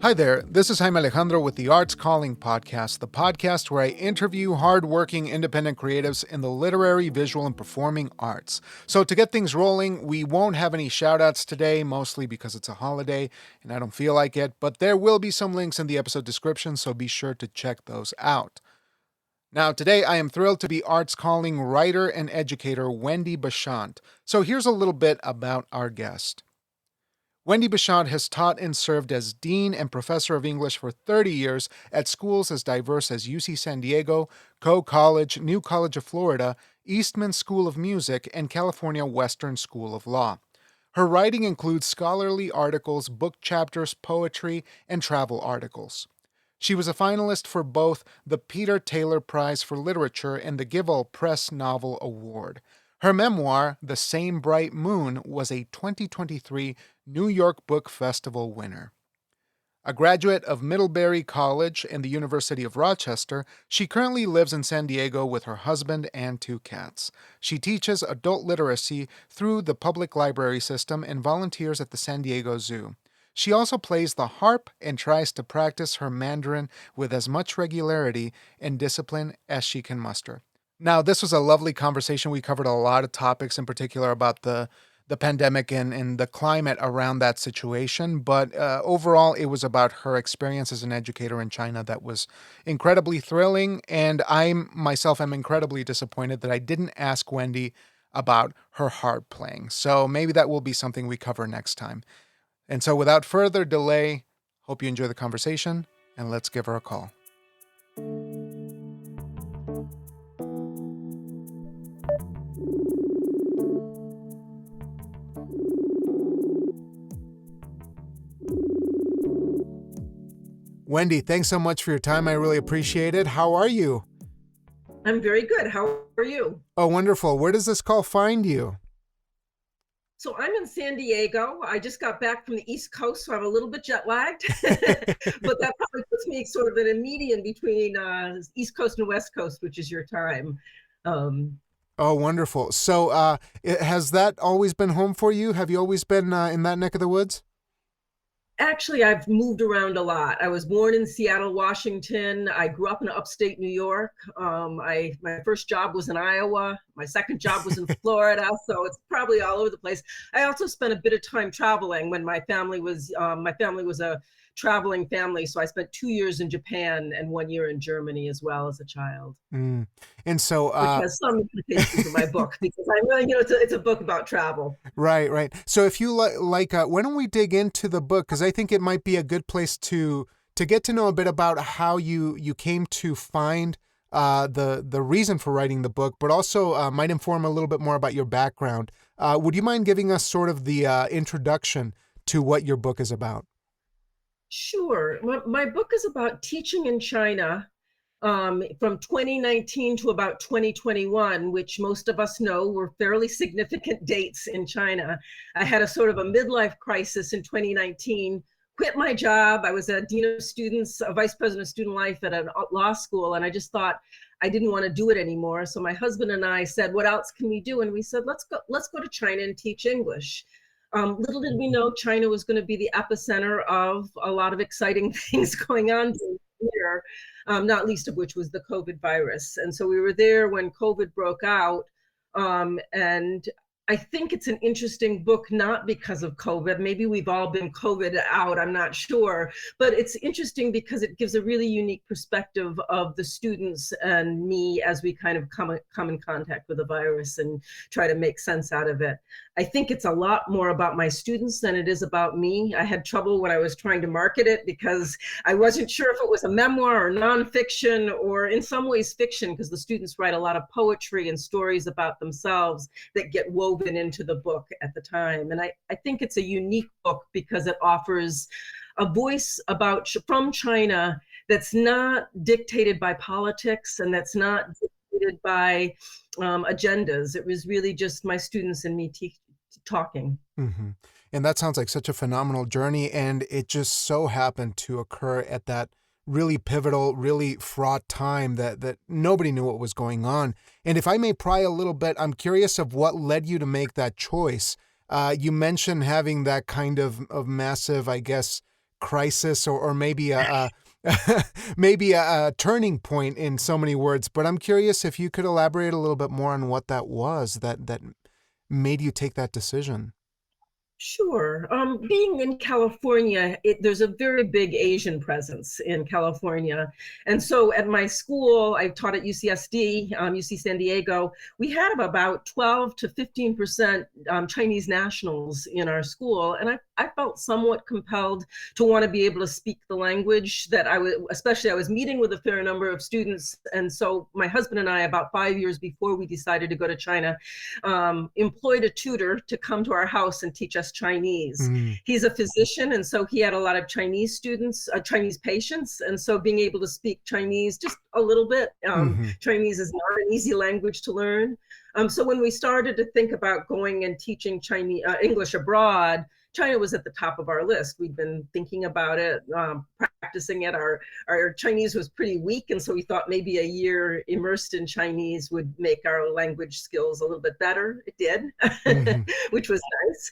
Hi there, this is Jaime Alejandro with the Arts Calling Podcast, the podcast where I interview hardworking independent creatives in the literary, visual, and performing arts. So to get things rolling, we won't have any shout-outs today, mostly because it's a holiday and I don't feel like it, but there will be some links in the episode description, so be sure to check those out. Now, today I am thrilled to be Arts Calling writer and educator Wendy Bashant. So here's a little bit about our guest. Wendy Bashant has taught and served as Dean and Professor of English for 30 years at schools as diverse as UC San Diego, Coe College, New College of Florida, Eastman School of Music, and California Western School of Law. Her writing includes scholarly articles, book chapters, poetry, and travel articles. She was a finalist for both the Peter Taylor Prize for Literature and the Gival Press Novel Award. Her memoir, The Same Bright Moon, was a 2023 New York Book Festival winner. A graduate of Middlebury College and the University of Rochester, she currently lives in San Diego with her husband and 2 cats. She teaches adult literacy through the public library system and volunteers at the San Diego Zoo. She also plays the harp and tries to practice her Mandarin with as much regularity and discipline as she can muster. Now, this was a lovely conversation. We covered a lot of topics, in particular about the pandemic and the climate around that situation. But overall, it was about her experience as an educator in China that was incredibly thrilling. And I myself am incredibly disappointed that I didn't ask Wendy about her harp playing. So maybe that will be something we cover next time. And so without further delay, hope you enjoy the conversation, and let's give her a call. Wendy, thanks so much for your time. I really appreciate it. How are you? I'm very good. How are you? Oh, wonderful. Where does this call find you? So I'm in San Diego. I just got back from the East Coast, so I'm a little bit jet lagged, but that probably puts me sort of in a median between East Coast and West Coast, which is your time. Oh, wonderful. So has that always been home for you? Have you always been in that neck of the woods? Actually, I've moved around a lot. I was born in Seattle, Washington. I grew up in upstate New York. My first job was in Iowa. My second job was in Florida, so it's probably all over the place. I also spent a bit of time traveling when my family was a traveling family. So I spent 2 years in Japan and 1 year in Germany as well as a child. Mm. And so, which has some implications for my book because I'm really, it's a book about travel. Right. So if you why don't we dig into the book? Because I think it might be a good place to get to know a bit about how you came to find the reason for writing the book, but also might inform a little bit more about your background. Would you mind giving us sort of the introduction to what your book is about? Sure. My book is about teaching in China from 2019 to about 2021, which most of us know were fairly significant dates in China. I had a sort of a midlife crisis in 2019, quit my job. I was a dean of students, a vice president of student life at a law school, and I just thought I didn't want to do it anymore. So my husband and I said, what else can we do? And we said, let's go to China and teach English. Little did we know China was going to be the epicenter of a lot of exciting things going on here, not least of which was the COVID virus. And so we were there when COVID broke out. And I think it's an interesting book, not because of COVID. Maybe we've all been COVID out, I'm not sure. But it's interesting because it gives a really unique perspective of the students and me as we kind of come in contact with the virus and try to make sense out of it. I think it's a lot more about my students than it is about me. I had trouble when I was trying to market it because I wasn't sure if it was a memoir or nonfiction or in some ways fiction, because the students write a lot of poetry and stories about themselves that get woven into the book at the time. And I think it's a unique book because it offers a voice from China that's not dictated by politics and that's not dictated by agendas. It was really just my students and me talking. Mm-hmm. And that sounds like such a phenomenal journey. And it just so happened to occur at that really pivotal, really fraught time that nobody knew what was going on. And if I may pry a little bit, I'm curious of what led you to make that choice. You mentioned having that kind of massive, I guess, crisis or maybe maybe a turning point in so many words. But I'm curious if you could elaborate a little bit more on what that was that made you take that decision. Sure. Being in California, there's a very big Asian presence in California. And so at my school, I taught at UCSD, UC San Diego, we had about 12 to 15% Chinese nationals in our school. And I felt somewhat compelled to want to be able to speak the language that especially I was meeting with a fair number of students. And so my husband and I, about 5 years before we decided to go to China, employed a tutor to come to our house and teach us Chinese. He's a physician, and so he had a lot of Chinese students, Chinese patients, and so being able to speak Chinese just a little bit. Chinese is not an easy language to learn. So when we started to think about going and teaching English abroad, China was at the top of our list. We'd been thinking about it, practicing it. Our Chinese was pretty weak, and so we thought maybe a year immersed in Chinese would make our language skills a little bit better. It did, which was nice.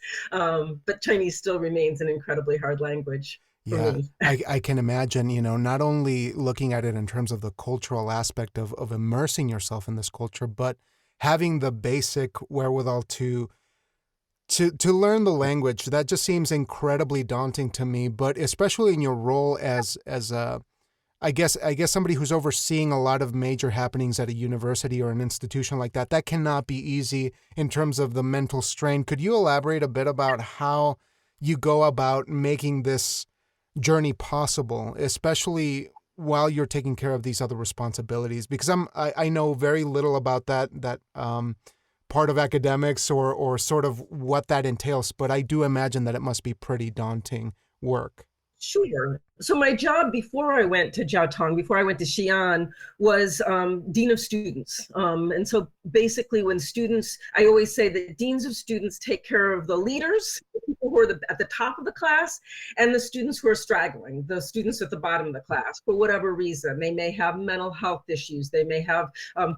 But Chinese still remains an incredibly hard language. Yeah, I can imagine, not only looking at it in terms of the cultural aspect of immersing yourself in this culture, but having the basic wherewithal to learn the language. That just seems incredibly daunting to me, but especially in your role as I guess somebody who's overseeing a lot of major happenings at a university or an institution like that, that cannot be easy in terms of the mental strain. Could you elaborate a bit about how you go about making this journey possible, especially while you're taking care of these other responsibilities? Because I know very little about that part of academics or sort of what that entails, but I do imagine that it must be pretty daunting work. Sure. So my job before I went to Jiaotong, before I went to Xi'an, was dean of students. And so basically when students, I always say that deans of students take care of the leaders, the people who are at the top of the class, and the students who are straggling, the students at the bottom of the class, for whatever reason. They may have mental health issues. They may have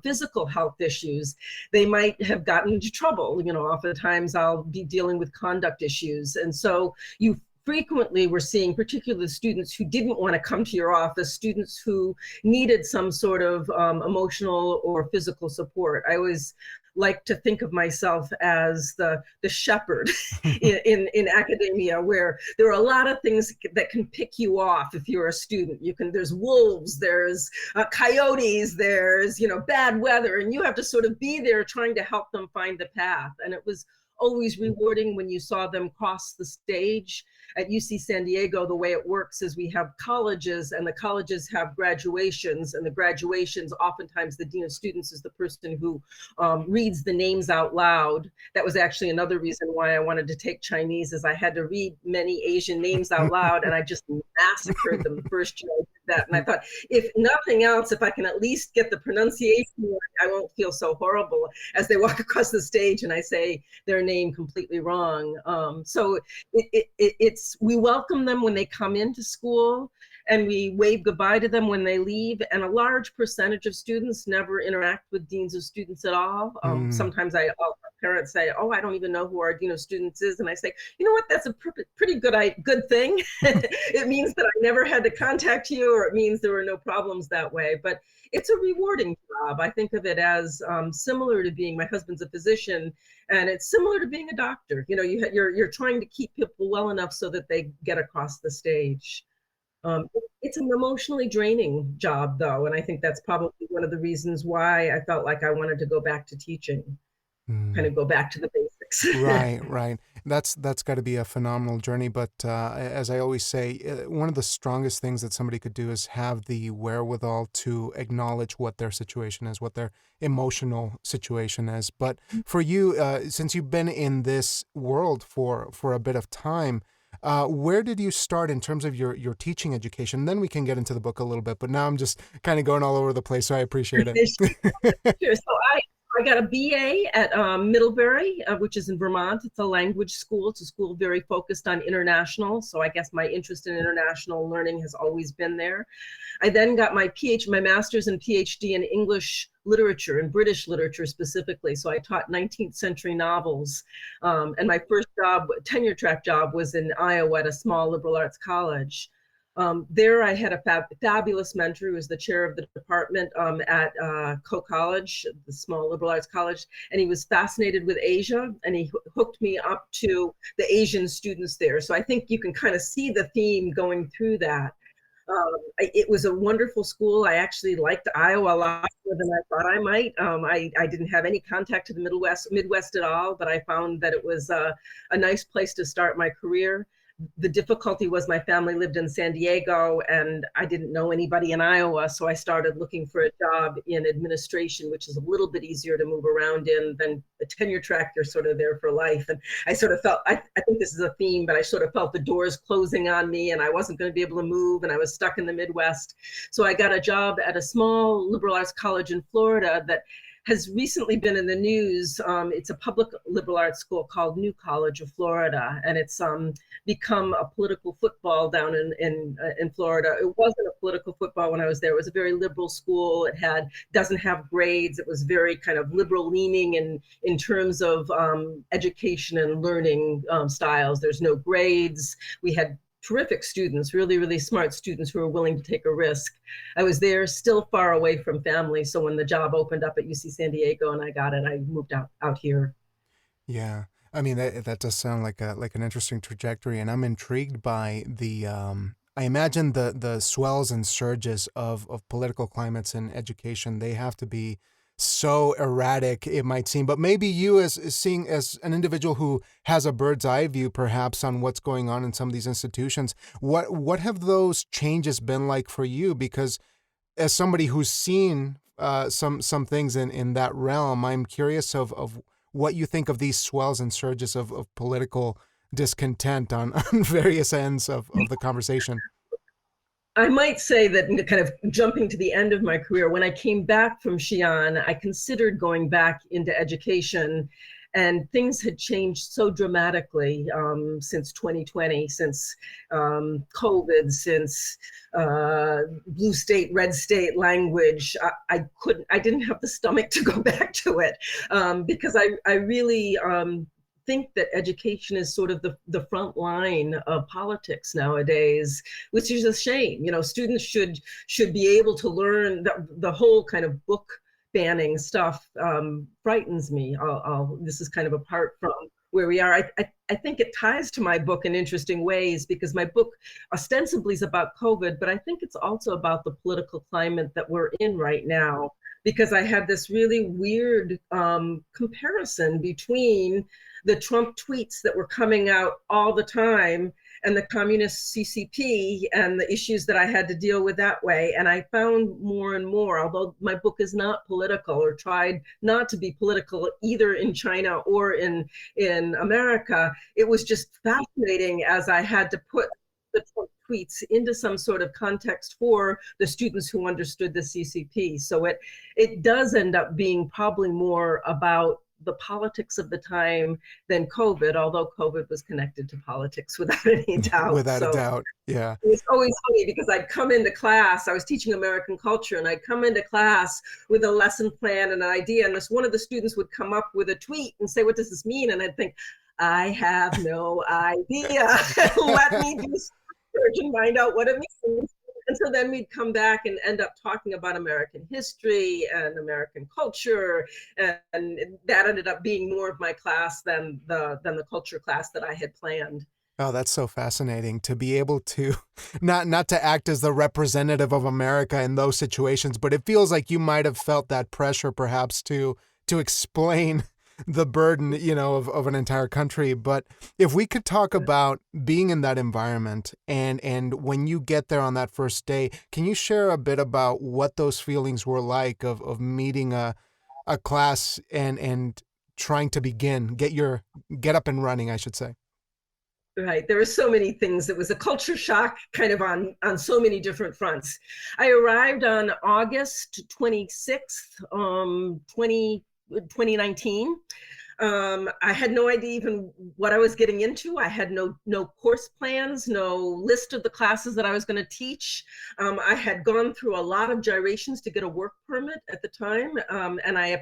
physical health issues. They might have gotten into trouble. Oftentimes I'll be dealing with conduct issues. And so you frequently we're seeing particularly students who didn't want to come to your office, students who needed some sort of emotional or physical support. I always like to think of myself as the shepherd in academia, where there are a lot of things that can pick you off if you're a student. There's wolves, there's coyotes, there's bad weather, and you have to sort of be there trying to help them find the path. And it was always rewarding when you saw them cross the stage. At UC San Diego, the way it works is we have colleges, and the colleges have graduations, and the graduations, oftentimes the dean of students is the person who reads the names out loud. That was actually another reason why I wanted to take Chinese, is I had to read many Asian names out loud, and I just massacred them the first year I did that. And I thought, if nothing else, if I can at least get the pronunciation right, I won't feel so horrible as they walk across the stage and I say their name completely wrong. So we welcome them when they come into school, and we wave goodbye to them when they leave. And a large percentage of students never interact with deans of students at all. Sometimes parents say, "Oh, I don't even know who our dean of students is," and I say, "You know what? That's a pretty good thing. It means that I never had to contact you, or it means there were no problems that way." But it's a rewarding job. I think of it as similar to being, my husband's a physician, and it's similar to being a doctor. You're trying to keep people well enough so that they get across the stage. It's an emotionally draining job, though, and I think that's probably one of the reasons why I felt like I wanted to go back to teaching, kind of go back to the basics. Right. That's got to be a phenomenal journey. But as I always say, one of the strongest things that somebody could do is have the wherewithal to acknowledge what their situation is, what their emotional situation is. But for you, since you've been in this world for a bit of time, where did you start in terms of your teaching education? Then we can get into the book a little bit, but now I'm just kind of going all over the place, so I appreciate it. Sure. So I I got a BA at Middlebury, which is in Vermont. It's a language school. It's a school very focused on international. So I guess my interest in international learning has always been there. I then got my master's and PhD in English literature and British literature specifically. So I taught 19th century novels. And my first job, tenure track job, was in Iowa at a small liberal arts college. There I had a fabulous mentor who was the chair of the department at Coe College, the small liberal arts college, and he was fascinated with Asia, and he hooked me up to the Asian students there. So I think you can kind of see the theme going through that. It was a wonderful school. I actually liked Iowa a lot more than I thought I might. I didn't have any contact to the Midwest at all, but I found that it was a nice place to start my career. The difficulty was my family lived in San Diego and I didn't know anybody in Iowa. So I started looking for a job in administration, which is a little bit easier to move around in than a tenure track. You're sort of there for life. And I sort of felt, I think this is a theme, but I sort of felt the doors closing on me and I wasn't going to be able to move and I was stuck in the Midwest. So I got a job at a small liberal arts college in Florida that has recently been in the news. It's a public liberal arts school called New College of Florida, and it's become a political football down in Florida. It wasn't a political football when I was there. It was a very liberal school. It doesn't have grades. It was very kind of liberal leaning in terms of education and learning styles. There's no grades. We had terrific students, really, really smart students who were willing to take a risk. I was there still far away from family. So when the job opened up at UC San Diego and I got it, I moved out here. Yeah. I mean, that does sound like an interesting trajectory. And I'm intrigued by I imagine the swells and surges of political climates in education. They have to be so erratic, it might seem, but maybe you as seeing as an individual who has a bird's eye view perhaps on what's going on in some of these institutions, what have those changes been like for you? Because as somebody who's seen some things in that realm, I'm curious of what you think of these swells and surges of political discontent on various ends of the conversation. I might say that kind of jumping to the end of my career, when I came back from Xi'an, I considered going back into education, and things had changed so dramatically since 2020, since COVID, since blue state, red state language. I didn't have the stomach to go back to it because I really think that education is sort of the front line of politics nowadays, which is a shame. You know, students should be able to learn the whole kind of book banning stuff frightens me. This is kind of apart from where we are. I think it ties to my book in interesting ways because my book ostensibly is about COVID, but I think it's also about the political climate that we're in right now, because I had this really weird comparison between the Trump tweets that were coming out all the time and the communist CCP and the issues that I had to deal with that way. And I found more and more, although my book is not political or tried not to be political either in China or in America, it was just fascinating as I had to put the Trump tweets into some sort of context for the students who understood the CCP. So it does end up being probably more about the politics of the time than COVID, although COVID was connected to politics without any doubt. Without a doubt, yeah. It was always funny because I'd come into class, I was teaching American culture, and I'd come into class with a lesson plan and an idea, and one of the students would come up with a tweet and say, "What does this mean?" And I'd think, I have no idea. Let me do research and find out what it means. And so then we'd come back and end up talking about American history and American culture, and that ended up being more of my class than the culture class that I had planned. Oh, that's so fascinating to be able to not to act as the representative of America in those situations, but it feels like you might have felt that pressure perhaps to explain the burden, of an entire country. But if we could talk about being in that environment and when you get there on that first day, can you share a bit about what those feelings were like of meeting a class and trying to get up and running, I should say? Right. There were so many things. It was a culture shock kind of on so many different fronts. I arrived on August 26th, 2019. I had no idea even what I was getting into. I had no course plans, no list of the classes that I was going to teach. I had gone through a lot of gyrations to get a work permit at the time, and I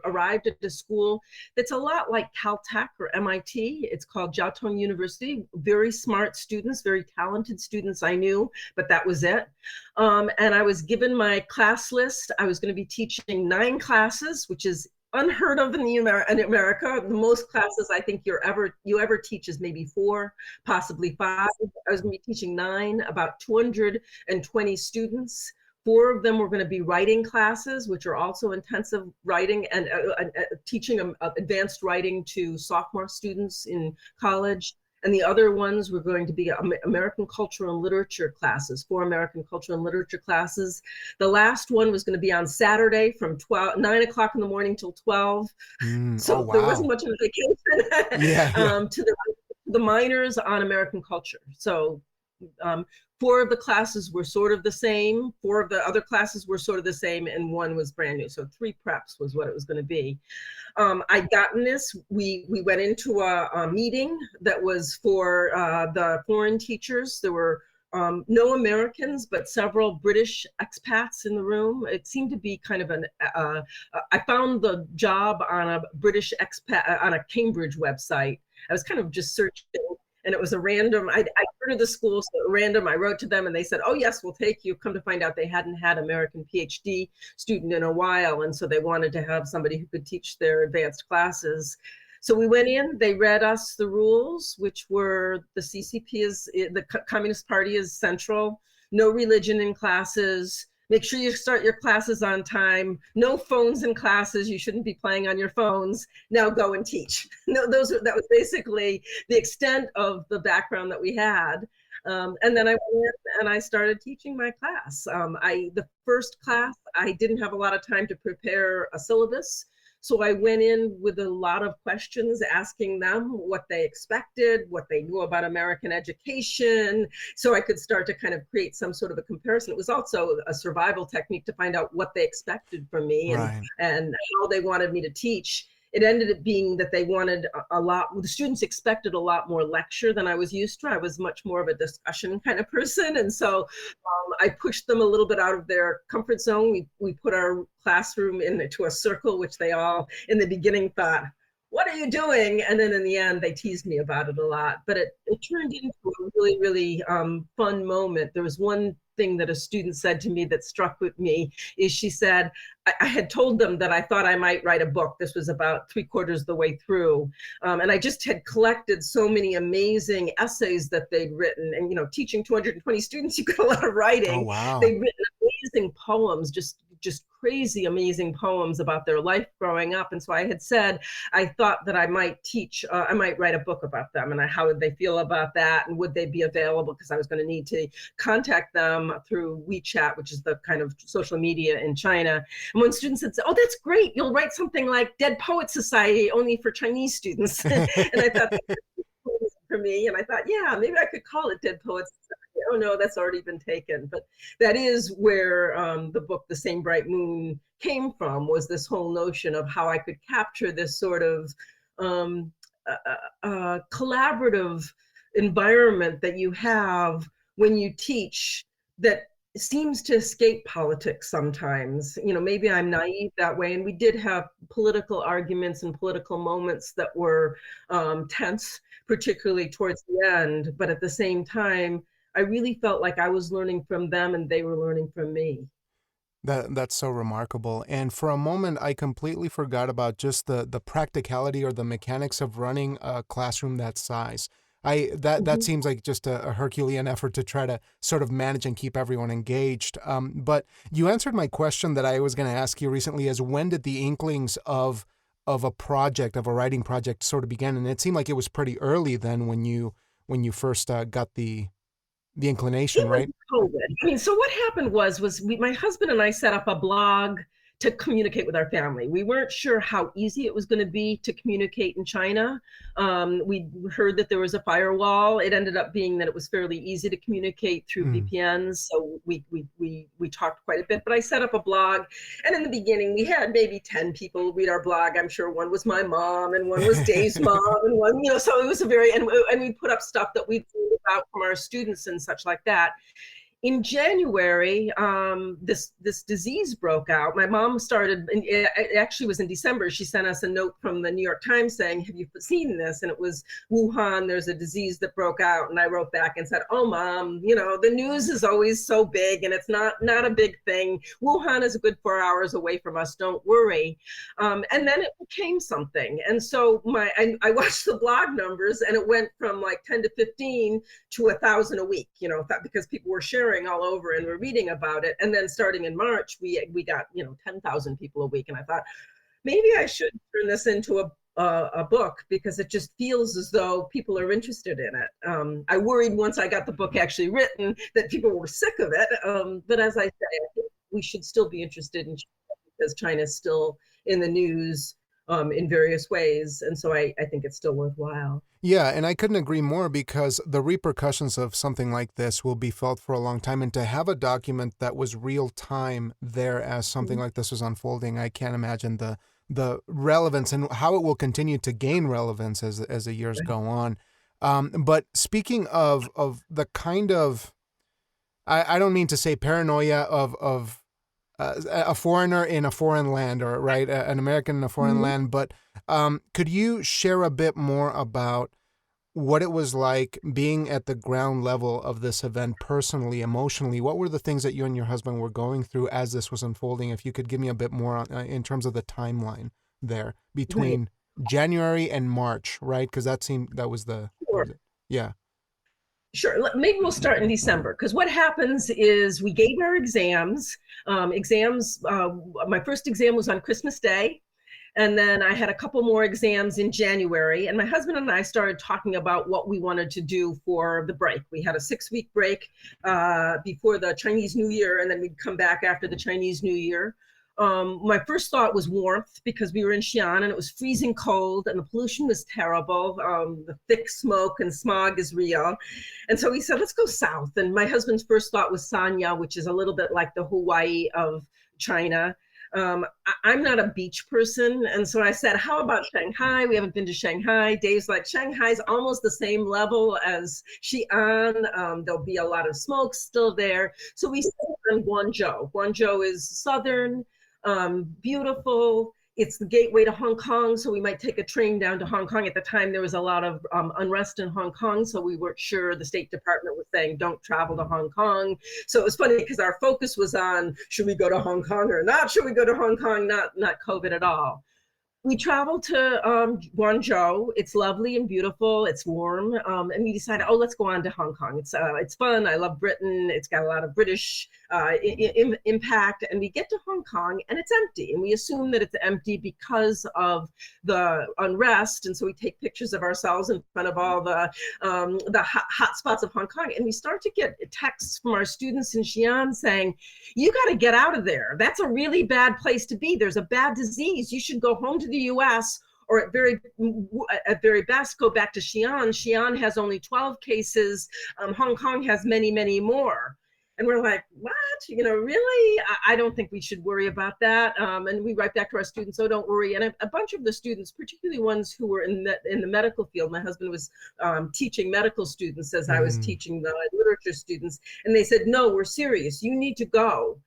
arrived at a school that's a lot like Caltech or MIT. It's called Jiao Tong University. Very smart students, very talented students I knew, but that was it. And I was given my class list. I was going to be teaching 9 classes, which is unheard of in America. The most classes I think you ever teach is maybe 4, possibly 5. I was going to be teaching 9, about 220 students. 4 of them were going to be writing classes, which are also intensive writing and teaching advanced writing to sophomore students in college. And the other ones were going to be American culture and literature classes, 4 American culture and literature classes. The last one was going to be on Saturday from 9 o'clock in the morning till 12. So wow. There wasn't much of a vacation. Yeah. To the minors on American culture. So 4 of the classes were sort of the same. 4 of the other classes were sort of the same, and 1 was brand new. So 3 preps was what it was going to be. I'd gotten this. We went into a meeting that was for the foreign teachers. There were no Americans, but several British expats in the room. It seemed to be kind of I found the job on a British expat on a Cambridge website. I was kind of just searching, and it was a random, I heard of the school, so random, I wrote to them and they said, oh yes, we'll take you. Come to find out they hadn't had American Ph.D. student in a while. And so they wanted to have somebody who could teach their advanced classes. So we went in, they read us the rules, which were the CCP the Communist Party is central, no religion in classes, make sure you start your classes on time, no phones in classes, you shouldn't be playing on your phones, now go and teach. No, that was basically the extent of the background that we had. And then I went and I started teaching my class. The first class, I didn't have a lot of time to prepare a syllabus. So I went in with a lot of questions, asking them what they expected, what they knew about American education, so I could start to kind of create some sort of a comparison. It was also a survival technique to find out what they expected from me, Right. and how they wanted me to teach. It ended up being that they wanted the students expected a lot more lecture than I was used to. I was much more of a discussion kind of person. And so I pushed them a little bit out of their comfort zone. We put our classroom into a circle, which they all in the beginning thought, what are you doing? And then in the end, they teased me about it a lot. But it turned into a really, really fun moment. There was one thing that a student said to me that struck with me, is she said, I had told them that I thought I might write a book. This was about 3/4 of the way through. And I just had collected so many amazing essays that they'd written. And, teaching 220 students, you get a lot of writing. Oh, wow. They'd written amazing poems, just crazy, amazing poems about their life growing up. And so I had said, I thought that I might write a book about them, and how would they feel about that? And would they be available? Because I was going to need to contact them through WeChat, which is the kind of social media in China. And when students said, oh, that's great, you'll write something like Dead Poets Society only for Chinese students. And I thought, that was for me. And I thought, yeah, maybe I could call it Dead Poets Society. Oh no, that's already been taken. But that is where the book The Same Bright Moon came from, was this whole notion of how I could capture this sort of collaborative environment that you have when you teach, that seems to escape politics sometimes. Maybe I'm naive that way. And we did have political arguments and political moments that were tense, particularly towards the end. But at the same time, I really felt like I was learning from them and they were learning from me. That's so remarkable. And for a moment, I completely forgot about just the practicality or the mechanics of running a classroom that size. That seems like just a Herculean effort to try to sort of manage and keep everyone engaged. But you answered my question that I was going to ask you recently, is when did the inklings of a writing project sort of begin? And it seemed like it was pretty early then when you first got the inclination, right? COVID. So what happened was my husband and I set up a blog to communicate with our family. We weren't sure how easy it was going to be to communicate in China. We heard that there was a firewall. It ended up being that it was fairly easy to communicate through VPNs. So we talked quite a bit, but I set up a blog. And in the beginning, we had maybe 10 people read our blog. I'm sure one was my mom and one was Dave's mom and one, so it was a very, and we put up stuff that we'd learned about from our students and such like that. In January, this disease broke out. My mom started, and it actually was in December. She sent us a note from the New York Times saying, have you seen this? And it was Wuhan, there's a disease that broke out. And I wrote back and said, oh, Mom, the news is always so big and it's not a big thing. Wuhan is a good 4 hours away from us, don't worry. And then it became something. And so I watched the blog numbers and it went from like 10 to 15 to 1,000 a week, because people were sharing all over and we're reading about it. And then starting in March, we got 10,000 people a week. And I thought maybe I should turn this into a book because it just feels as though people are interested in it. I worried once I got the book actually written that people were sick of it. But as I say, I think we should still be interested in China because China is still in the news in various ways. And so I think it's still worthwhile. Yeah, and I couldn't agree more because the repercussions of something like this will be felt for a long time. And to have a document that was real time there as something like this was unfolding, I can't imagine the relevance and how it will continue to gain relevance as the years go on. But speaking of the kind of, I don't mean to say paranoia of a foreigner in a foreign land, or right, an American in a foreign land. But could you share a bit more about what it was like being at the ground level of this event personally, emotionally? What were the things that you and your husband were going through as this was unfolding? If you could give me a bit more in terms of the timeline there between January and March, right? Because that was the, yeah. Sure. Maybe we'll start in December because what happens is we gave our exams. My first exam was on Christmas Day. And then I had a couple more exams in January. And my husband and I started talking about what we wanted to do for the break. We had a 6-week break before the Chinese New Year, and then we'd come back after the Chinese New Year. My first thought was warmth because we were in Xi'an and it was freezing cold and the pollution was terrible. The thick smoke and smog is real. And so we said, let's go south. And my husband's first thought was Sanya, which is a little bit like the Hawaii of China. I'm not a beach person. And so I said, how about Shanghai? We haven't been to Shanghai. Dave's like, Shanghai's almost the same level as Xi'an. There'll be a lot of smoke still there. So we settled on Guangzhou. Guangzhou is southern, beautiful. It's the gateway to Hong Kong, so we might take a train down to Hong Kong. At the time, there was a lot of unrest in Hong Kong, so we weren't sure. The State Department was saying, don't travel to Hong Kong. So it was funny because our focus was on, should we go to Hong Kong or not? Should we go to Hong Kong? Not COVID at all. We traveled to Guangzhou. It's lovely and beautiful. It's warm. And we decided, let's go on to Hong Kong. It's fun. I love Britain. It's got a lot of British impact. And we get to Hong Kong and it's empty. And we assume that it's empty because of the unrest. And so we take pictures of ourselves in front of all the hot spots of Hong Kong. And we start to get texts from our students in Xi'an saying, you got to get out of there. That's a really bad place to be. There's a bad disease. You should go home to the US, or at very best go back to Xi'an. Xi'an has only 12 cases. Hong Kong has many, many more. And we're like, what? Really? I don't think we should worry about that. And we write back to our students, don't worry. And a bunch of the students, particularly ones who were in the medical field, my husband was teaching medical students as I was teaching the literature students. And they said, no, we're serious. You need to go.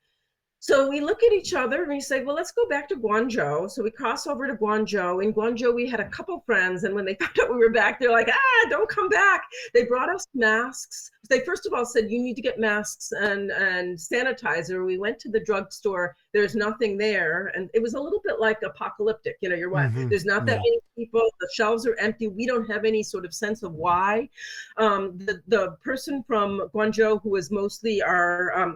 So we look at each other and we say, well, let's go back to Guangzhou. So we cross over to Guangzhou. In Guangzou, we had a couple friends. And when they found out we were back, they're like, don't come back. They brought us masks. They first of all said, you need to get masks and sanitizer. We went to the drugstore. There's nothing there. And it was a little bit like apocalyptic. You're right. There's not that many people. The shelves are empty. We don't have any sort of sense of why. The person from Guangzhou, who was mostly a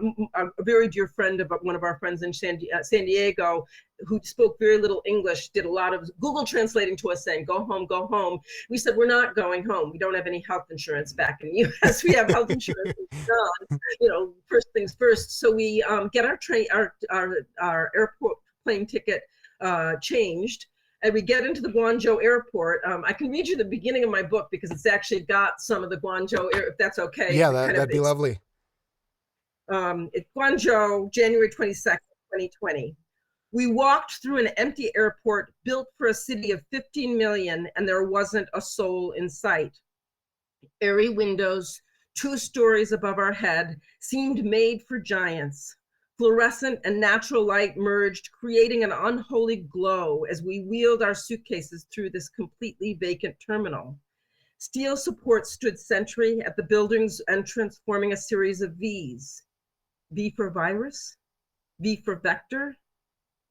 very dear friend of one of our friends in San Diego, who spoke very little English, did a lot of Google translating to us saying, go home, go home. We said, we're not going home. We don't have any health insurance back in the US. We have health insurance. First things first. So we get our airport plane ticket changed. And we get into the Guangzhou airport. I can read you the beginning of my book because it's actually got some of the Guangzhou, if that's okay. Yeah, that'd be lovely. It's Guangzhou, January 22nd, 2020. We walked through an empty airport built for a city of 15 million, and there wasn't a soul in sight. Airy windows, 2 stories above our head, seemed made for giants. Fluorescent and natural light merged, creating an unholy glow as we wheeled our suitcases through this completely vacant terminal. Steel supports stood sentry at the building's entrance, forming a series of V's. V for virus, V for vector,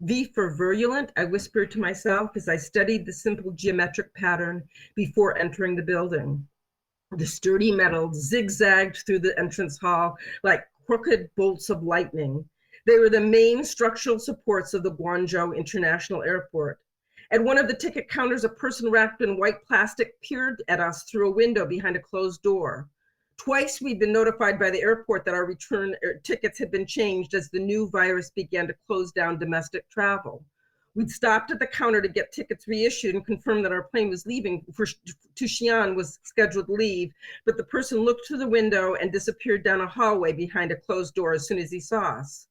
V for virulent, I whispered to myself as I studied the simple geometric pattern before entering the building. The sturdy metal zigzagged through the entrance hall like crooked bolts of lightning. They were the main structural supports of the Guangzhou International Airport. At one of the ticket counters, a person wrapped in white plastic peered at us through a window behind a closed door. Twice we'd been notified by the airport that our return tickets had been changed as the new virus began to close down domestic travel. We'd stopped at the counter to get tickets reissued and confirm that our plane was leaving to Xi'an was scheduled to leave, but the person looked through the window and disappeared down a hallway behind a closed door as soon as he saw us.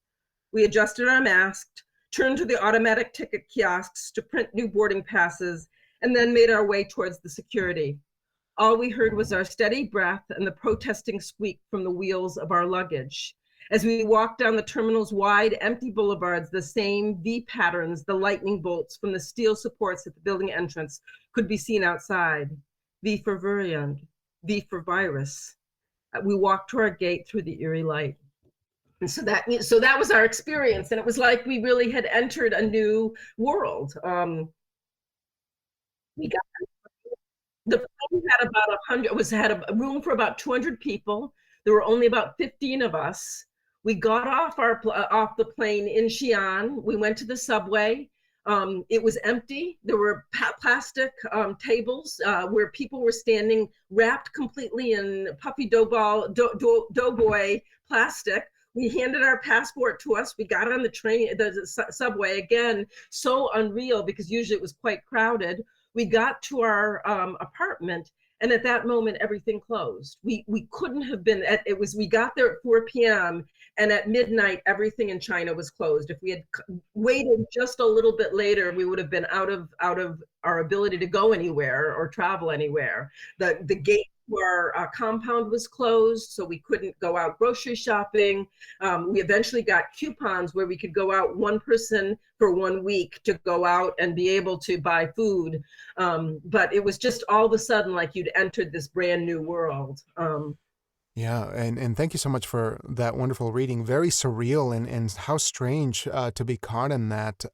We adjusted our masks, turned to the automatic ticket kiosks to print new boarding passes, and then made our way towards the security. All we heard was our steady breath and the protesting squeak from the wheels of our luggage. As we walked down the terminal's wide, empty boulevards, the same V patterns, the lightning bolts from the steel supports at the building entrance could be seen outside. V for virulent, V for virus. We walked to our gate through the eerie light. And so that was our experience. And it was like we really had entered a new world. We got the plane had about 100, had a room for about 200 people. There were only about 15 of us. We got off the plane in Xi'an. We went to the subway. It was empty. There were plastic tables where people were standing wrapped completely in puffy doughboy plastic. We handed our passport to us. We got on the train, the subway, again, so unreal because usually it was quite crowded. We got to our apartment, and at that moment, everything closed. We couldn't have been, we got there at 4 p.m., and at midnight, everything in China was closed. If we had waited just a little bit later, we would have been out of our ability to go anywhere or travel anywhere. The gate to our compound was closed, so we couldn't go out grocery shopping. We eventually got coupons where we could go out one person for 1 week to go out and be able to buy food. But it was just all of a sudden like you'd entered this brand new world. Yeah, and thank you so much for that wonderful reading. Very surreal and how strange to be caught in that.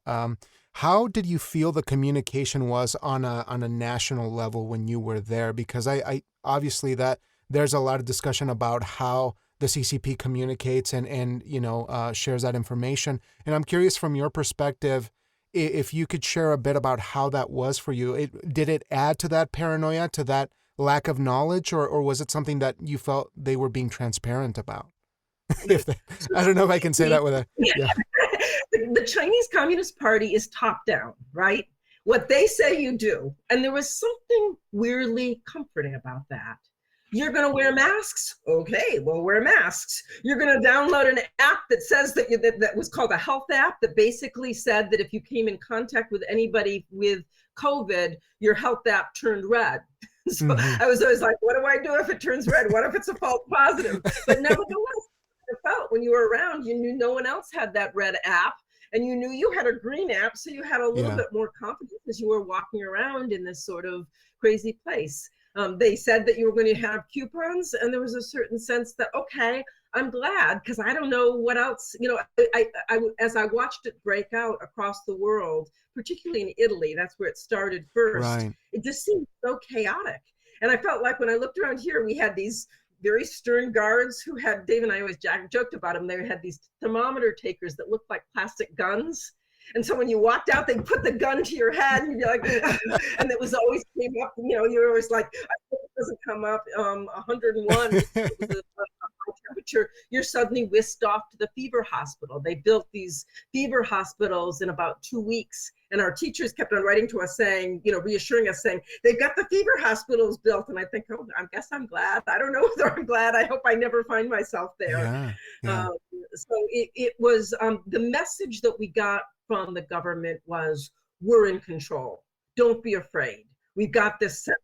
How did you feel the communication was on a national level when you were there? Because I obviously that there's a lot of discussion about how the CCP communicates and shares that information. And I'm curious from your perspective, if you could share a bit about how that was for you. Did it add to that paranoia, to that lack of knowledge, or was it something that you felt they were being transparent about? I don't know if I can say that with a, yeah. The Chinese Communist Party is top down, right? What they say you do. And there was something weirdly comforting about that. You're going to wear masks? Okay, we'll wear masks. You're going to download an app that says that was called a health app that basically said that if you came in contact with anybody with COVID, your health app turned red. So I was always like, what do I do if it turns red? What if it's a false positive? But nevertheless, it felt when you were around, you knew no one else had that red app, and you knew you had a green app, so you had a little bit more confidence as you were walking around in this sort of crazy place. They said that you were going to have coupons, and there was a certain sense that, okay, I'm glad, because I don't know what else, I as I watched it break out across the world, particularly in Italy, that's where it started first. Right. It just seemed so chaotic. And I felt like when I looked around here, we had these very stern guards who had, Dave and I always joked about them, they had these thermometer takers that looked like plastic guns. And so when you walked out, they'd put the gun to your head and you'd be like, and it was always came up, you were always like, I hope it doesn't come up 101. It was a high temperature, you're suddenly whisked off to the fever hospital. They built these fever hospitals in about 2 weeks. And our teachers kept on writing to us saying, reassuring us, saying, they've got the fever hospitals built. And I think, oh, I guess I'm glad. I don't know whether I'm glad. I hope I never find myself there. Yeah. Yeah. So it was the message that we got from the government was, we're in control. Don't be afraid. We've got this set.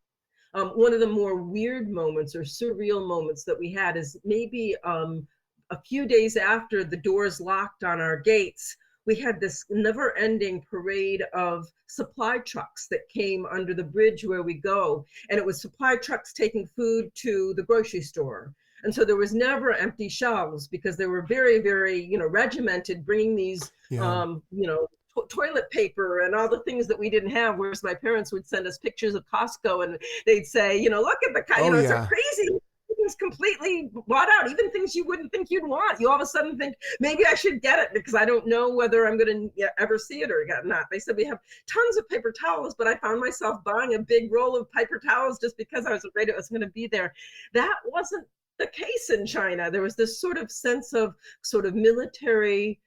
One of the more weird moments or surreal moments that we had is maybe a few days after the doors locked on our gates, we had this never-ending parade of supply trucks that came under the bridge where we go. And it was supply trucks taking food to the grocery store. And so there was never empty shelves because they were very, very, regimented, bringing these, toilet paper and all the things that we didn't have, whereas my parents would send us pictures of Costco and they'd say, look at the, it's a crazy, things completely bought out, even things you wouldn't think you'd want. You all of a sudden think, maybe I should get it because I don't know whether I'm going to ever see it or not. They said we have tons of paper towels, but I found myself buying a big roll of paper towels just because I was afraid it was going to be there. That wasn't the case in China. There was this sort of sense of military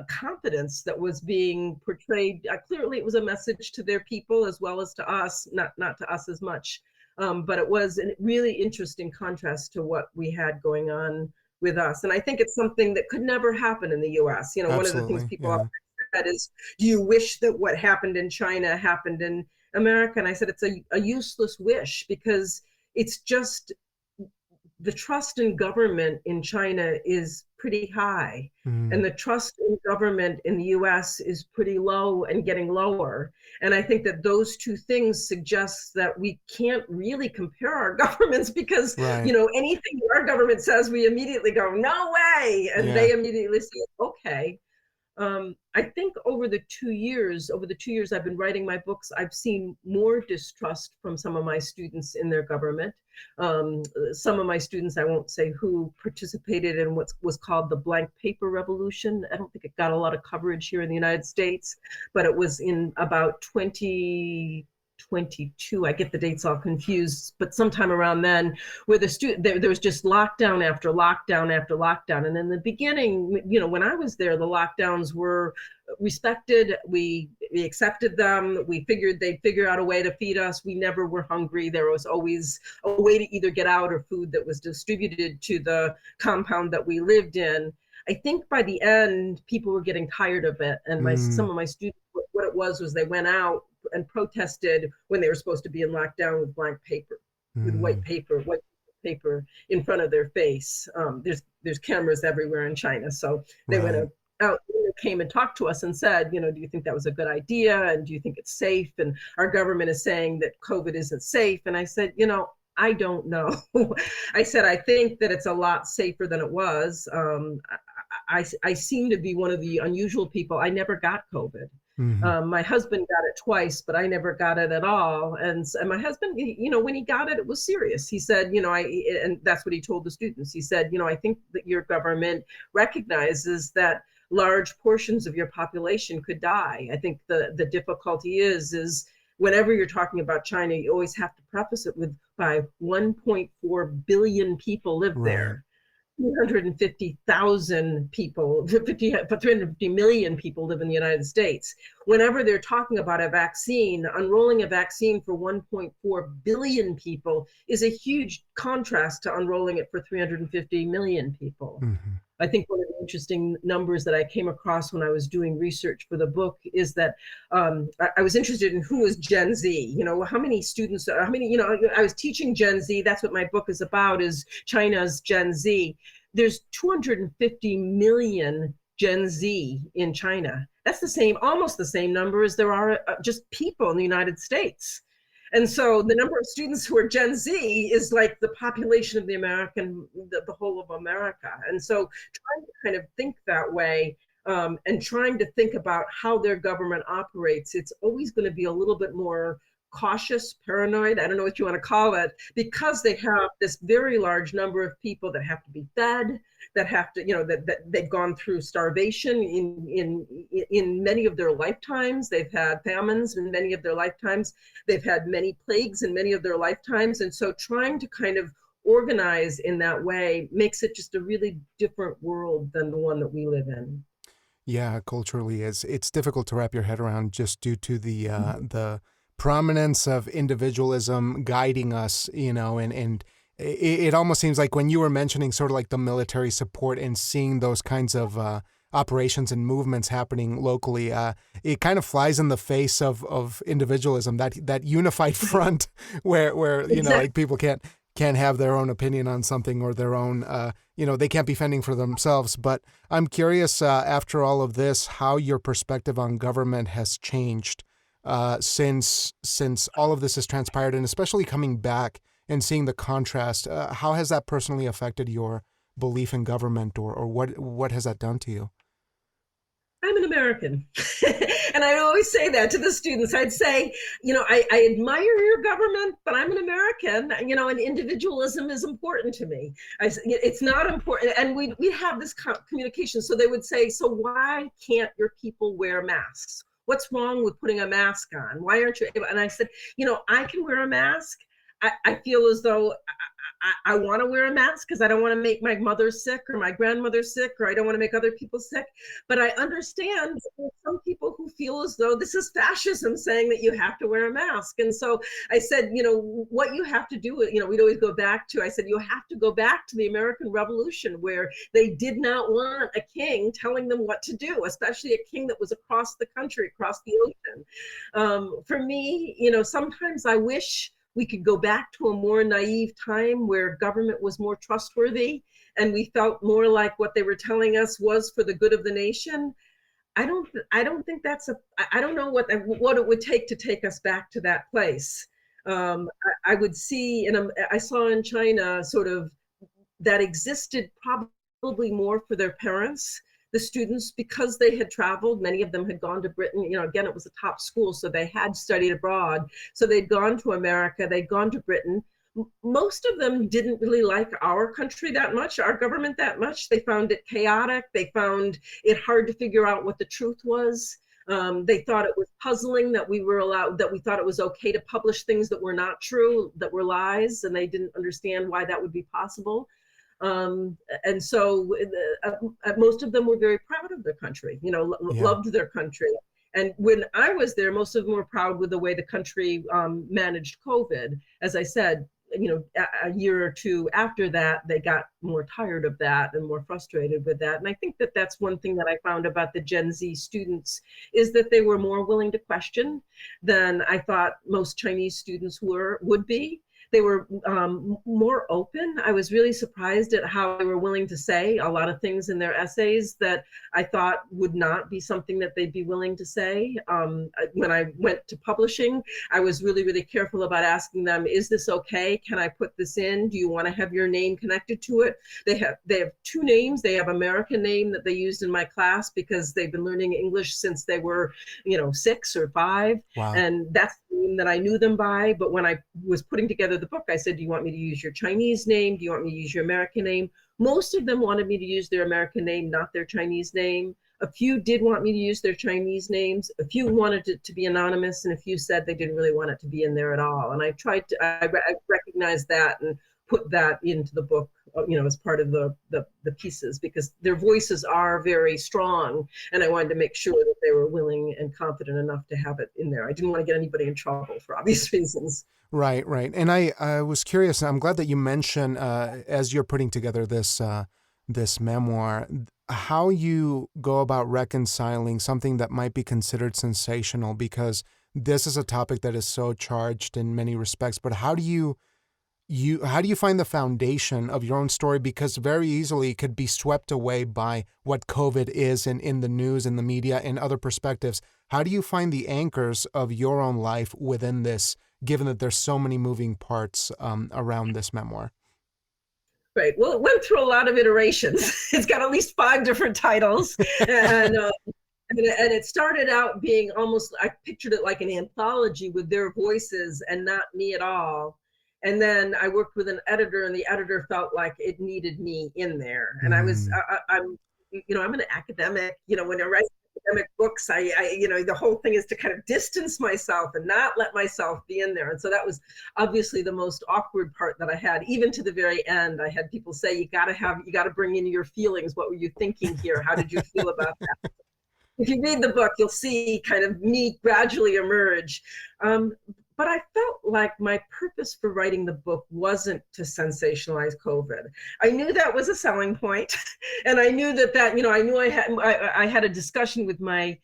confidence that was being portrayed. Clearly, it was a message to their people as well as to us, not to us as much. But it was a really interesting contrast to what we had going on with us. And I think it's something that could never happen in the US. Absolutely. One of the things people often said is, do you wish that what happened in China happened in America? And I said, it's a useless wish, because it's just, the trust in government in China is pretty high, and the trust in government in the US is pretty low and getting lower. And I think that those two things suggest that we can't really compare our governments because, anything our government says, we immediately go, no way. And they immediately say, okay. I think over the 2 years I've been writing my books, I've seen more distrust from some of my students in their government. Some of my students, I won't say who, participated in what was called the blank paper revolution. I don't think it got a lot of coverage here in the United States, but it was in about 2022. I get the dates all confused, but sometime around then, where there was just lockdown after lockdown after lockdown. And in the beginning, when I was there, the lockdowns were respected. We accepted them. We figured they'd figure out a way to feed us. We never were hungry. There was always a way to either get out or food that was distributed to the compound that we lived in. I think by the end, people were getting tired of it. And some of my students, what it was they went out and protested when they were supposed to be in lockdown with blank paper, with white paper in front of their face. There's cameras everywhere in China. So they went out, came and talked to us and said, do you think that was a good idea? And do you think it's safe? And our government is saying that COVID isn't safe. And I said, I don't know. I said, I think that it's a lot safer than it was. I seem to be one of the unusual people. I never got COVID. My husband got it twice, but I never got it at all. And my husband, when he got it, it was serious. He said, and that's what he told the students. He said, I think that your government recognizes that large portions of your population could die. I think the difficulty is whenever you're talking about China, you always have to preface it with, by 1.4 billion people live there. 350,000 people, 350 million people live in the United States. Whenever they're talking about a vaccine, unrolling a vaccine for 1.4 billion people is a huge contrast to unrolling it for 350 million people. I think one of the interesting numbers that I came across when I was doing research for the book is that I was interested in who is Gen Z. How many students, I was teaching Gen Z. That's what my book is about, is China's Gen Z. There's 250 million Gen Z in China. That's almost the same number as there are just people in the United States. And so the number of students who are Gen Z is like the population of the whole of America. And so trying to kind of think that way and trying to think about how their government operates, it's always going to be a little bit more cautious, paranoid, I don't know what you want to call it, because they have this very large number of people that have to be fed, that have to, that they've gone through starvation in many of their lifetimes. They've had famines in many of their lifetimes. They've had many plagues in many of their lifetimes. And so trying to kind of organize in that way makes it just a really different world than the one that we live in. Yeah, culturally, it's difficult to wrap your head around just due to Mhm. the prominence of individualism guiding us, and it almost seems like when you were mentioning sort of like the military support and seeing those kinds of operations and movements happening locally, it kind of flies in the face of individualism, that unified front where Exactly. like people can't have their own opinion on something or their own they can't be fending for themselves. But I'm curious, after all of this, how your perspective on government has changed since all of this has transpired, and especially coming back and seeing the contrast. How has that personally affected your belief in government, or what has that done to you? I'm an American. And I always say that to the students. I'd say, I admire your government, but I'm an American, and individualism is important to me. It's not important. And we have this communication. So they would say, so why can't your people wear masks? What's wrong with putting a mask on? Why aren't you able? And I said, I can wear a mask. I feel as though I want to wear a mask because I don't want to make my mother sick or my grandmother sick, or I don't want to make other people sick. But I understand some people who feel as though this is fascism saying that you have to wear a mask. And so I said, what you have to do, we'd always go back to, I said, you have to go back to the American Revolution, where they did not want a king telling them what to do, especially a king that was across the country, across the ocean. For me, sometimes I wish we could go back to a more naive time where government was more trustworthy and we felt more like what they were telling us was for the good of the nation. I don't think I don't know what it would take us back to that place. I would see, and I saw in China sort of that existed probably more for their parents, the students, because they had traveled. Many of them had gone to Britain. Again, it was a top school, so they had studied abroad. So they'd gone to America, they'd gone to Britain. Most of them didn't really like our country that much, our government that much. They found it chaotic. They found it hard to figure out what the truth was. They thought it was puzzling that we thought it was okay to publish things that were not true, that were lies, and they didn't understand why that would be possible. And so most of them were very proud of their country, Yeah. loved their country. And when I was there, most of them were proud with the way the country managed COVID. As I said, a year or two after that, they got more tired of that and more frustrated with that. And I think that that's one thing that I found about the Gen Z students, is that they were more willing to question than I thought most Chinese students would be. They were more open. I was really surprised at how they were willing to say a lot of things in their essays that I thought would not be something that they'd be willing to say. When I went to publishing, I was really, really careful about asking them, is this okay? Can I put this in? Do you want to have your name connected to it? They have two names. They have American name that they used in my class because they've been learning English since they were, 6 or 5. Wow. And that's the name that I knew them by. But when I was putting together the book, I said, do you want me to use your Chinese name? Do you want me to use your American name? Most of them wanted me to use their American name, not their Chinese name. A few did want me to use their Chinese names. A few wanted it to be anonymous, and a few said they didn't really want it to be in there at all. And I recognized that and put that into the book, as part of the pieces, because their voices are very strong, and I wanted to make sure that they were willing and confident enough to have it in there. I didn't want to get anybody in trouble for obvious reasons. Right, right. And I was curious. I'm glad that you mentioned, as you're putting together this memoir, how you go about reconciling something that might be considered sensational, because this is a topic that is so charged in many respects. But how do you find the foundation of your own story? Because very easily it could be swept away by what COVID is in the news and the media and other perspectives. How do you find the anchors of your own life within this, given that there's so many moving parts around this memoir? Right. Well, it went through a lot of iterations. It's got at least 5 different titles, and and it started out being almost, I pictured it like an anthology with their voices and not me at all. And then I worked with an editor, and the editor felt like it needed me in there. And I was, Mm, I'm an academic, when I write academic books. The whole thing is to kind of distance myself and not let myself be in there. And so that was obviously the most awkward part that I had. Even to the very end, I had people say, you got to bring in your feelings. What were you thinking here? How did you feel about that? If you read the book, you'll see kind of me gradually emerge. But I felt like my purpose for writing the book wasn't to sensationalize COVID. I knew that was a selling point, and I knew that I knew I had a discussion with my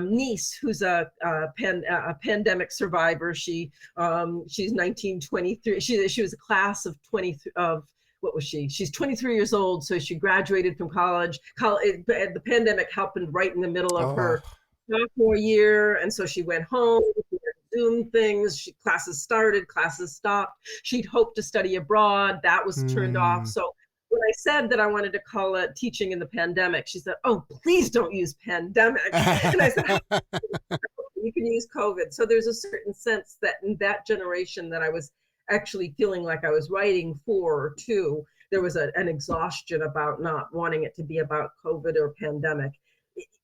niece, who's a pandemic survivor. She's 1923. She was a class of 20 of what was she? She's 23 years old, so she graduated from college. The pandemic happened right in the middle of her sophomore year, and so she went home. Zoom things. Classes started, classes stopped. She'd hoped to study abroad. That was turned off. So when I said that I wanted to call it Teaching in the Pandemic, she said, "Oh, please don't use pandemic." And I said, "You can use COVID." So there's a certain sense that in that generation that I was actually feeling like I was writing for or to, there was an exhaustion about not wanting it to be about COVID or pandemic.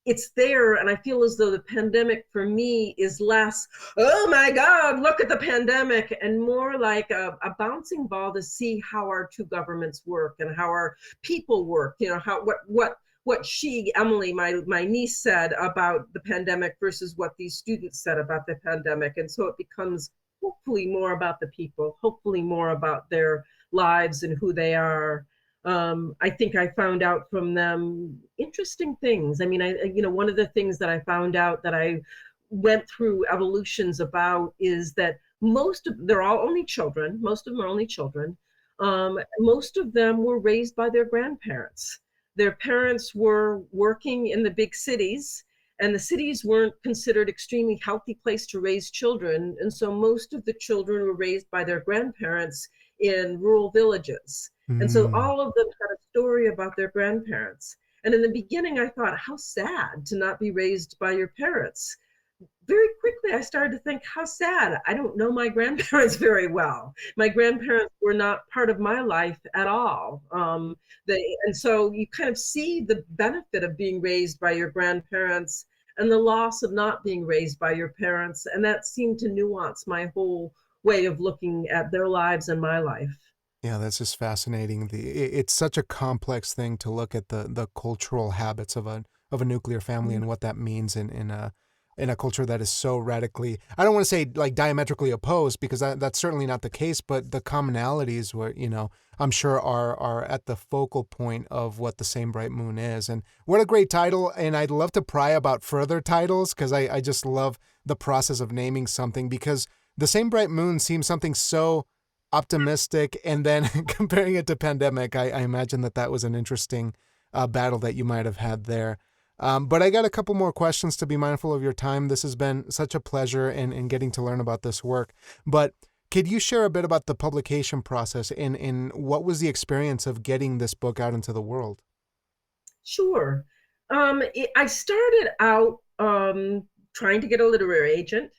It's there, and I feel as though the pandemic for me is less, oh my God, look at the pandemic, and more like a bouncing ball to see how our two governments work and how our people work. What Emily, my niece, said about the pandemic versus what these students said about the pandemic, and so it becomes hopefully more about the people, hopefully more about their lives and who they are. I think I found out from them interesting things. I mean, one of the things that I found out that I went through evolutions about is that they're all only children. Most of them are only children. Most of them were raised by their grandparents. Their parents were working in the big cities, and the cities weren't considered extremely healthy place to raise children. And so most of the children were raised by their grandparents in rural villages. And so all of them had a story about their grandparents. And in the beginning, I thought, how sad to not be raised by your parents. Very quickly, I started to think, how sad. I don't know my grandparents very well. My grandparents were not part of my life at all. And so you kind of see the benefit of being raised by your grandparents and the loss of not being raised by your parents. And that seemed to nuance my whole way of looking at their lives and my life. Yeah, that's just fascinating. It's such a complex thing to look at the cultural habits of a nuclear family and what that means in a culture that is so radically, I don't want to say like diametrically opposed, because that's certainly not the case, but the commonalities were, I'm sure are at the focal point of what The Same Bright Moon is. And what a great title. And I'd love to pry about further titles, because I just love the process of naming something, because The Same Bright Moon seems something so optimistic, and then comparing it to pandemic, I imagine that was an interesting battle that you might have had there. But I got a couple more questions to be mindful of your time. This has been such a pleasure in getting to learn about this work. But could you share a bit about the publication process and what was the experience of getting this book out into the world? Sure. I started out trying to get a literary agent.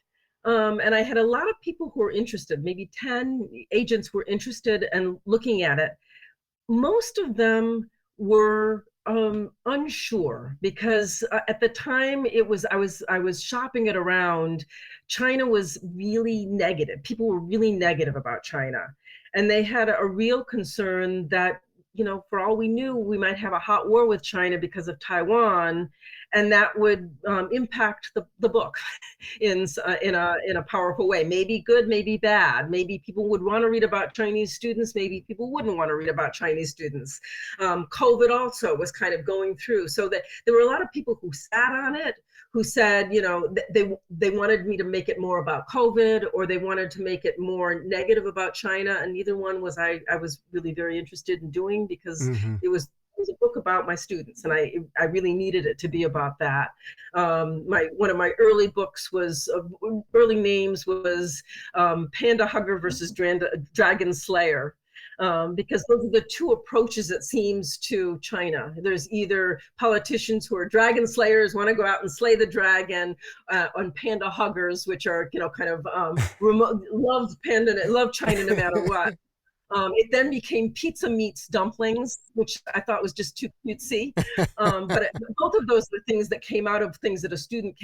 And I had a lot of people who were interested, maybe 10 agents were interested and looking at it. Most of them were unsure, because at the time I was shopping it around. China was really negative. People were really negative about China. And they had a real concern that, for all we knew, we might have a hot war with China because of Taiwan, and that would impact the book in a powerful way. Maybe good, maybe bad. Maybe people would want to read about Chinese students. Maybe people wouldn't want to read about Chinese students. COVID also was kind of going through, so that there were a lot of people who sat on it, who said, they wanted me to make it more about COVID, or they wanted to make it more negative about China, and neither one was I was really very interested in doing, because it was a book about my students, and I really needed it to be about that. One of my early books was early names was Panda Hugger versus Dragon Slayer. Because those are the two approaches, it seems, to China. There's either politicians who are dragon slayers, want to go out and slay the dragon, and panda huggers, which are, kind of love China no matter what. It then became pizza meets dumplings, which I thought was just too cutesy. Both of those were things that came out of things that a student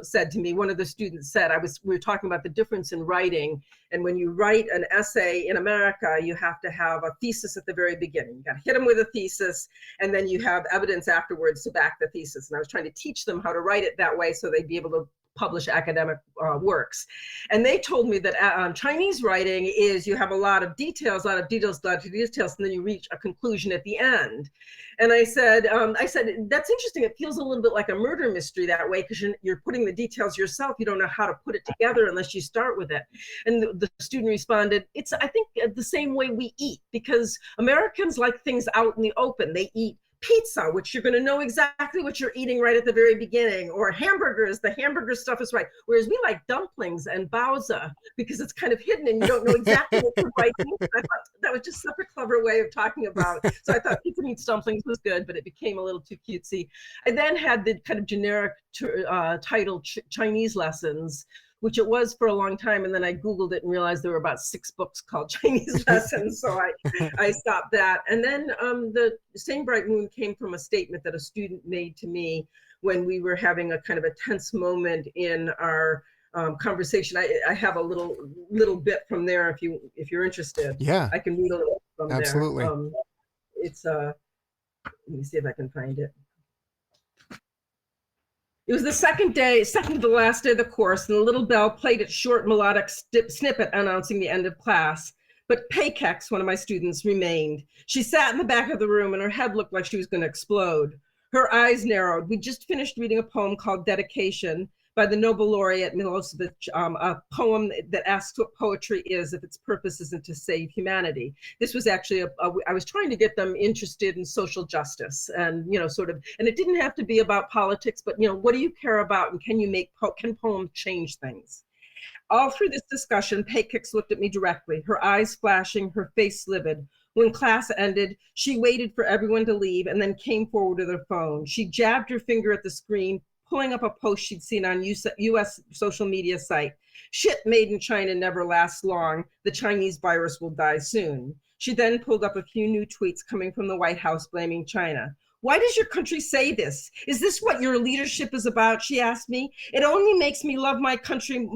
said to me. One of the students said, we were talking about the difference in writing. And when you write an essay in America, you have to have a thesis at the very beginning. You got to hit them with a thesis, and then you have evidence afterwards to back the thesis. And I was trying to teach them how to write it that way so they'd be able to publish academic works. And they told me that Chinese writing is you have a lot of details, and then you reach a conclusion at the end. And I said, that's interesting. It feels a little bit like a murder mystery that way, because you're putting the details yourself. You don't know how to put it together unless you start with it. And the student responded, it's, I think, the same way we eat, because Americans like things out in the open. They eat pizza, which you're going to know exactly what you're eating right at the very beginning, or hamburgers, the hamburger stuff is right. Whereas we like dumplings and baozi because it's kind of hidden and you don't know exactly what you're biting. I thought that was just such a clever way of talking about it. So I thought pizza meets dumplings was good, but it became a little too cutesy. I then had the kind of generic title Chinese lessons, which it was for a long time. And then I Googled it and realized there were about 6 books called Chinese lessons. So I stopped that. And then the Same Bright Moon came from a statement that a student made to me when we were having a kind of a tense moment in our conversation. I have a little bit from there if you're interested. Yeah. I can read a little from Absolutely. there. It's let me see if I can find it. It was the second to the last day of the course, and the little bell played its short melodic snippet announcing the end of class. But Paykex, one of my students, remained. She sat in the back of the room, and her head looked like she was going to explode. Her eyes narrowed. We just finished reading a poem called Dedication by the Nobel laureate Milosevic, a poem that asks what poetry is if its purpose isn't to save humanity. This was actually I was trying to get them interested in social justice, and and it didn't have to be about politics, but what do you care about, and can poems change things? All through this discussion, Paykex looked at me directly, her eyes flashing, her face livid. When class ended, she waited for everyone to leave and then came forward with her phone. She jabbed her finger at the screen, pulling up a post she'd seen on US social media site. Shit made in China never lasts long. The Chinese virus will die soon. She then pulled up a few new tweets coming from the White House blaming China. Why does your country say this? Is this what your leadership is about? She asked me. It only makes me love my country,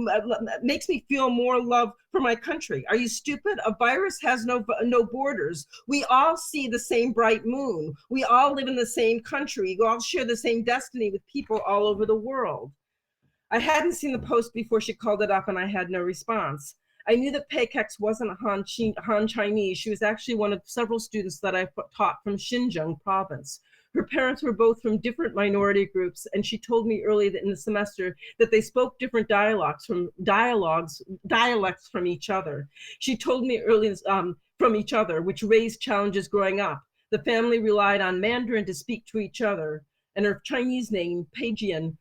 makes me feel more love for my country. Are you stupid? A virus has no borders. We all see the same bright moon. We all live in the same country. We all share the same destiny with people all over the world. I hadn't seen the post before she called it up, and I had no response. I knew that Paykex wasn't Han Chinese. She was actually one of several students that I taught from Xinjiang province. Her parents were both from different minority groups, and she told me early in the semester that they spoke different dialects from each other. She told me early from each other, which raised challenges growing up. The family relied on Mandarin to speak to each other, and her Chinese name, Peijian,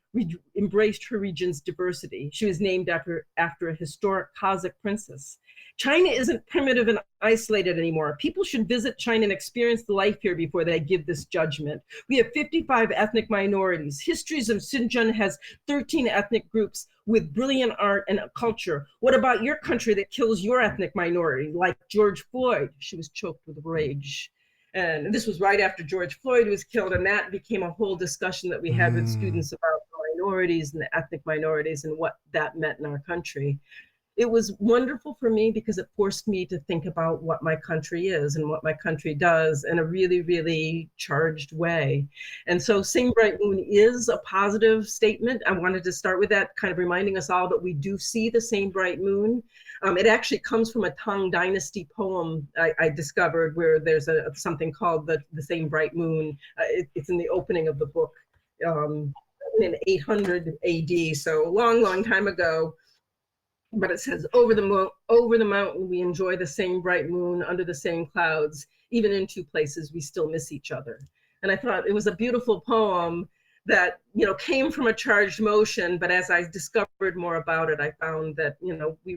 embraced her region's diversity. She was named after a historic Kazakh princess. China isn't primitive and isolated anymore. People should visit China and experience the life here before they give this judgment. We have 55 ethnic minorities. Histories of Xinjiang has 13 ethnic groups with brilliant art and culture. What about your country that kills your ethnic minority, like George Floyd? She was choked with rage. And this was right after George Floyd was killed, and that became a whole discussion that we had with students about minorities and the ethnic minorities and what that meant in our country. It was wonderful for me because it forced me to think about what my country is and what my country does in a really, really charged way. And so Same Bright Moon is a positive statement. I wanted to start with that, kind of reminding us all that we do see the same bright moon. It actually comes from a Tang Dynasty poem I discovered, where there's something called the Same Bright Moon. It's in the opening of the book in 800 AD, so a long, long time ago. But it says, over the mountain, we enjoy the same bright moon under the same clouds. Even in two places, we still miss each other. And I thought it was a beautiful poem that, came from a charged motion. But as I discovered more about it, I found that, we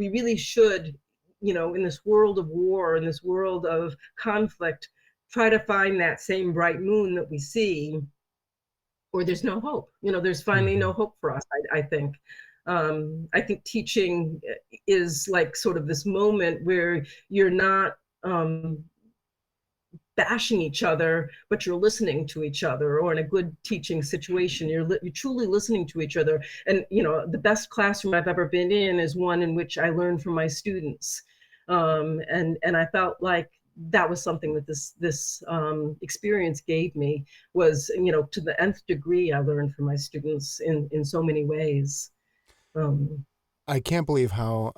really should, in this world of war, in this world of conflict, try to find that same bright moon that we see, or there's no hope. There's finally no hope for us, I think. I think teaching is like sort of this moment where you're not bashing each other, but you're listening to each other, or in a good teaching situation, you're truly listening to each other. And, the best classroom I've ever been in is one in which I learned from my students. And I felt like that was something that this experience gave me, was, to the nth degree, I learned from my students in so many ways. I can't believe how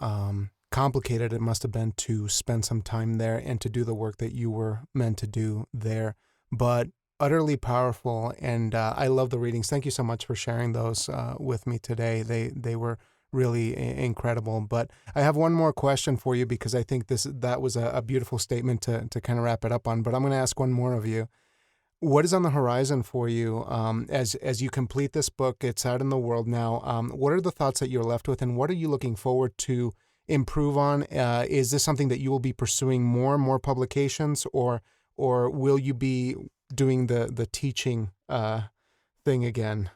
complicated it must have been to spend some time there and to do the work that you were meant to do there, but utterly powerful. And I love the readings. Thank you so much for sharing those with me today. They were really incredible. But I have one more question for you, because I think that was a beautiful statement to kind of wrap it up on. But I'm going to ask one more of you. What is on the horizon for you as you complete this book? It's out in the world now. What are the thoughts that you're left with, and what are you looking forward to improve on? Is this something that you will be pursuing more publications, or will you be doing the teaching thing again?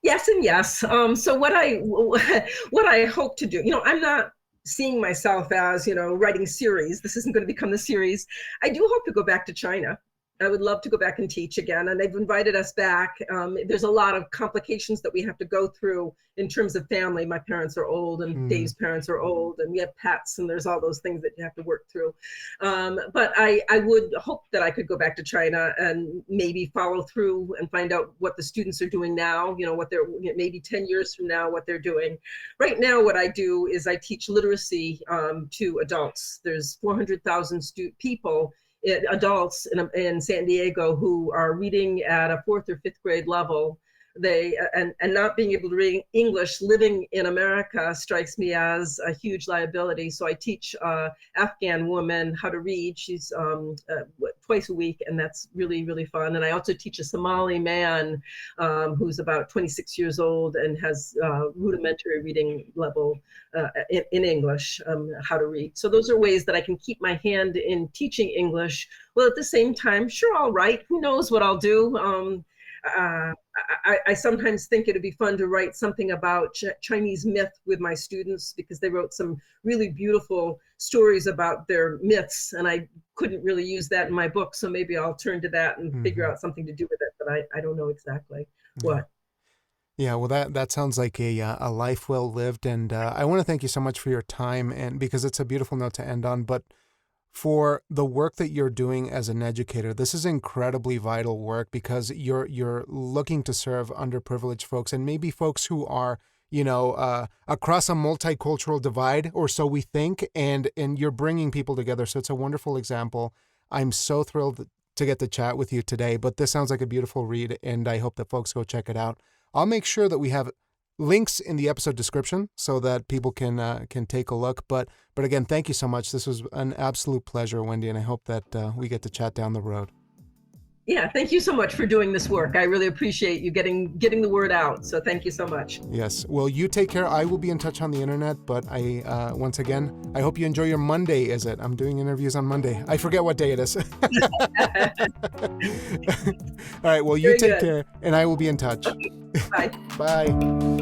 Yes and yes. So what I hope to do, I'm not seeing myself as, writing series. This isn't going to become the series. I do hope to go back to China. I would love to go back and teach again, and they've invited us back. There's a lot of complications that we have to go through in terms of family. My parents are old, and Dave's parents are old, and we have pets, and there's all those things that you have to work through. But I would hope that I could go back to China and maybe follow through and find out what the students are doing now, what they're, maybe 10 years from now, what they're doing. Right now, what I do is I teach literacy to adults. There's 400,000 people, adults in San Diego, who are reading at a 4th or 5th grade level. They and not being able to read English living in America strikes me as a huge liability. So I teach Afghan woman how to read. She's twice a week, and that's really, really fun. And I also teach a Somali man who's about 26 years old and has rudimentary reading level in English, how to read. So those are ways that I can keep my hand in teaching English. Well, at the same time, sure, I'll write. Who knows what I'll do? I sometimes think it'd be fun to write something about Chinese myth with my students, because they wrote some really beautiful stories about their myths, and I couldn't really use that in my book. So maybe I'll turn to that and figure out something to do with it, but I don't know exactly what. Yeah, well, that sounds like a life well lived, and I want to thank you so much for your time, and because it's a beautiful note to end on. But for the work that you're doing as an educator, this is incredibly vital work, because you're looking to serve underprivileged folks, and maybe folks who are, across a multicultural divide, or so we think, and you're bringing people together. So it's a wonderful example. I'm so thrilled to get to chat with you today, but this sounds like a beautiful read, and I hope that folks go check it out. I'll make sure that we have links in the episode description so that people can take a look. But again, thank you so much. This was an absolute pleasure, Wendy, and I hope that we get to chat down the road. Yeah, thank you so much for doing this work. I really appreciate you getting the word out. So thank you so much. Yes. Well, you take care. I will be in touch on the internet, but once again, I hope you enjoy your Monday, is it? I'm doing interviews on Monday. I forget what day it is. All right. Well, you take care, and I will be in touch. Okay. Bye. Bye.